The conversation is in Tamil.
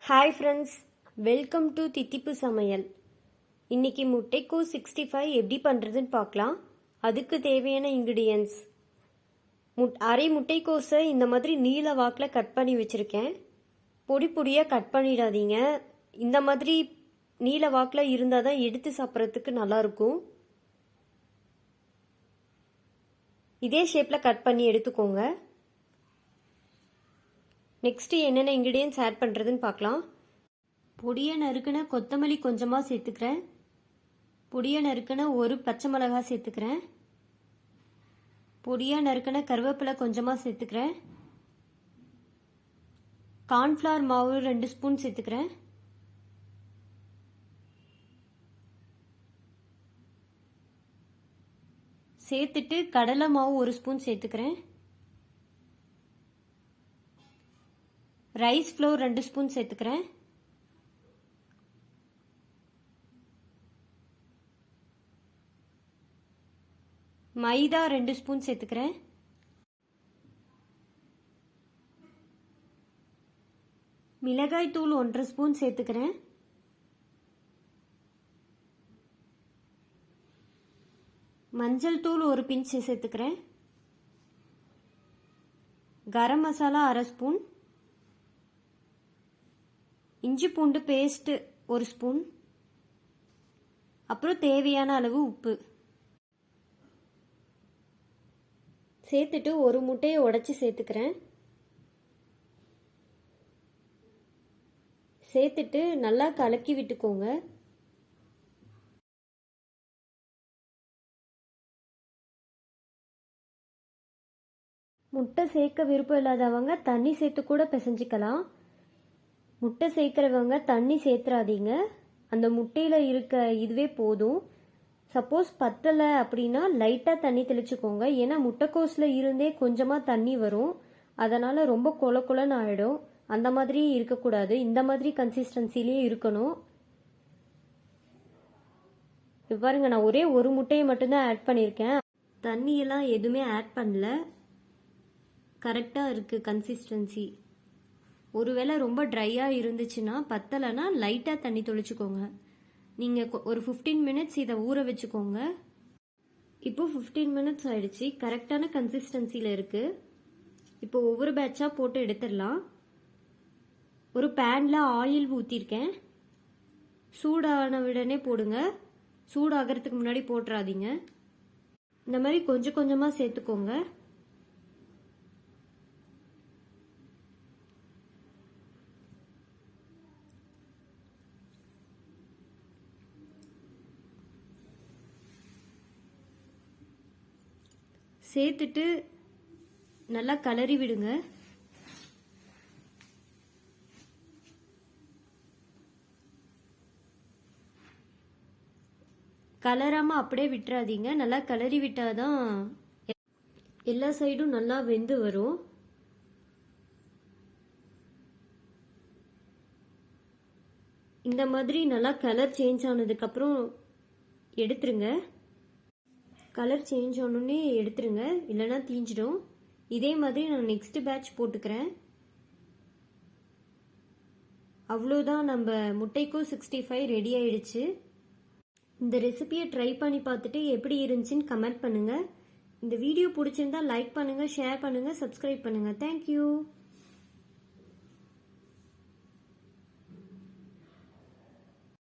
ஹாய் ஃப்ரெண்ட்ஸ், வெல்கம் டு தித்திப்பு சமையல். இன்னைக்கு முட்டைக்கோஸ் 65 எப்படி பண்ணுறதுன்னு பார்க்கலாம். அதுக்கு தேவையான இன்க்ரீடியன்ஸ்: அரை முட்டைக்கோஸை இந்த மாதிரி நீல வாக்கில் கட் பண்ணி வச்சுருக்கேன். பொடி பொடியாக கட் பண்ணிடாதீங்க. இந்த மாதிரி நீல வாக்கில் இருந்தால் தான் எடுத்து சாப்பிட்றதுக்கு நல்லாயிருக்கும். இதே ஷேப்பில் கட் பண்ணி எடுத்துக்கோங்க. நெக்ஸ்ட்டு என்னென்ன இன்க்ரீடியன்ஸ் ஆட் பண்ணுறதுன்னு பார்க்கலாம். பொடியை நறுக்கின கொத்தமல்லி கொஞ்சமாக சேர்த்துக்கிறேன். பொடியை நறுக்கின ஒரு பச்சை மிளகாய் சேர்த்துக்கிறேன். பொடியாக நறுக்கின கருவேப்பிலை கொஞ்சமாக சேர்த்துக்கிறேன். கார்ன்ஃப்ளவர் மாவு 2 ஸ்பூன் சேர்த்துக்கிறேன். சேர்த்துட்டு கடலை மாவு 1 ஸ்பூன் சேர்த்துக்கிறேன். ரைஸ் ஃப்ளோர் 2 ஸ்பூன் சேர்த்துக்கிறேன். மைதா 2 ஸ்பூன் சேர்த்துக்கிறேன். மிளகாய் தூள் 1 ஸ்பூன் சேர்த்துக்கிறேன். மஞ்சள் தூள் 1 பிஞ்ச் சேர்த்துக்கிறேன். கரம் மசாலா 1/2 ஸ்பூன். இஞ்சி பூண்டு பேஸ்ட் 1 ஸ்பூன். அப்புறம் தேவையான அளவு உப்பு சேர்த்துட்டு ஒரு முட்டையை உடைச்சி சேர்த்துக்கிறேன். சேர்த்துட்டு நல்லா கலக்கி விட்டுக்கோங்க. முட்டை சேர்க்க விருப்பம் இல்லாதவங்க தண்ணி சேர்த்து கூட பிசைஞ்சிக்கலாம். முட்டை சேர்க்குறவங்க தண்ணி சேர்த்துறாதீங்க. அந்த முட்டையில் இருக்க இதுவே போதும். சப்போஸ் பத்தலை அப்படின்னா லைட்டாக தண்ணி தெளிச்சுக்கோங்க. ஏன்னா முட்டைக்கோஸில் இருந்தே கொஞ்சமாக தண்ணி வரும். அதனால் ரொம்ப கொல கொலன்னு ஆகிடும். அந்த மாதிரி இருக்கக்கூடாது. இந்த மாதிரி கன்சிஸ்டன்சிலேயே இருக்கணும். பாருங்க, நான் ஒரே ஒரு முட்டையை மட்டும்தான் ஆட் பண்ணியிருக்கேன். தண்ணியெல்லாம் எதுவுமே ஆட் பண்ணல. கரெக்டாக இருக்குது கன்சிஸ்டன்சி. ஒருவேளை ரொம்ப ட்ரையாக இருந்துச்சுன்னா பத்தலைன்னா லைட்டாக தண்ணி தொளிச்சுக்கோங்க. நீங்கள் ஒரு 15 மினிட்ஸ் இதை ஊற வச்சுக்கோங்க. இப்போ 15 மினிட்ஸ் ஆயிடுச்சு. கரெக்டான கன்சிஸ்டன்சியில் இருக்குது. இப்போ ஒவ்வொரு பேட்சாக போட்டு எடுத்துடலாம். ஒரு பேனில் ஆயில் ஊற்றிருக்கேன். சூடான உடனே போடுங்க. சூடாகிறதுக்கு முன்னாடி போட்டுறாதீங்க. இந்த மாதிரி கொஞ்சம் கொஞ்சமாக சேர்த்துக்கோங்க. சேர்த்துட்டு நல்லா கலரி விடுங்க. கலராமல் அப்படியே விட்டுறாதீங்க. நல்லா கலரி விட்டாதான் எல்லா சைடும் நல்லா வெந்து வரும். இந்த மாதிரி நல்லா கலர் சேஞ்ச் ஆனதுக்கப்புறம் எடுத்துருங்க. கலர் சேஞ்ச் ஆனோடனே எடுத்துருங்க, இல்லைன்னா தீஞ்சிடும். இதே மாதிரி நான் நெக்ஸ்ட் பேட்ச் போட்டுக்கிறேன். அவ்வளோதான், நம்ம முட்டைக்கோஸ் 65 ரெடி ஆயிடுச்சு. இந்த ரெசிபியை ட்ரை பண்ணி பார்த்துட்டு எப்படி இருந்துச்சுன்னு கமெண்ட் பண்ணுங்கள். இந்த வீடியோ பிடிச்சிருந்தா லைக் பண்ணுங்கள், ஷேர் பண்ணுங்கள், சப்ஸ்கிரைப் பண்ணுங்கள். தேங்க்யூ.